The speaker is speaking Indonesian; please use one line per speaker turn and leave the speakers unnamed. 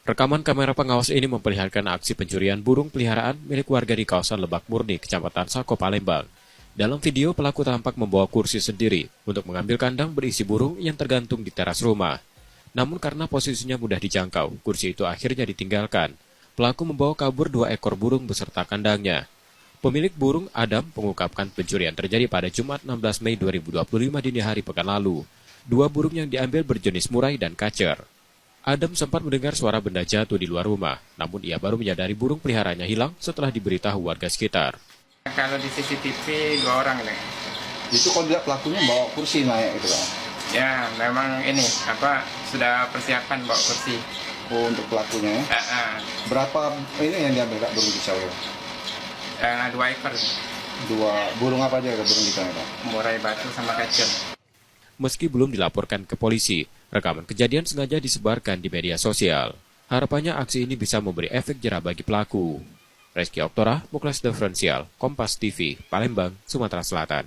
Rekaman kamera pengawas ini memperlihatkan aksi pencurian burung peliharaan milik warga di kawasan Lebak Murni, Kecamatan Sako, Palembang. Dalam video, pelaku tampak membawa kursi sendiri untuk mengambil kandang berisi burung yang tergantung di teras rumah. Namun karena posisinya mudah dijangkau, kursi itu akhirnya ditinggalkan. Pelaku membawa kabur 2 ekor burung beserta kandangnya. Pemilik burung, Adam, mengungkapkan pencurian terjadi pada Jumat 16 Mei 2025 dini hari pekan lalu. 2 burung yang diambil berjenis murai dan kacer. Adam sempat mendengar suara benda jatuh di luar rumah, namun ia baru menyadari burung peliharaannya hilang setelah diberitahu warga sekitar.
Kalau di CCTV 2 orang nih.
Itu kalau lihat pelakunya bawa kursi naik gitu kan?
Ya, memang ini sudah persiapan bawa kursi.
Oh, untuk pelakunya ya? Berapa ini yang diambil Kak burung kicau ya?
2 ekor.
2 burung apa aja burung kicau ya?
Murai batu sama kacer.
Meski belum dilaporkan ke polisi, rekaman kejadian sengaja disebarkan di media sosial. Harapannya aksi ini bisa memberi efek jera bagi pelaku. Reski Oktora, Muklas Diferensial, Kompas TV, Palembang, Sumatera Selatan.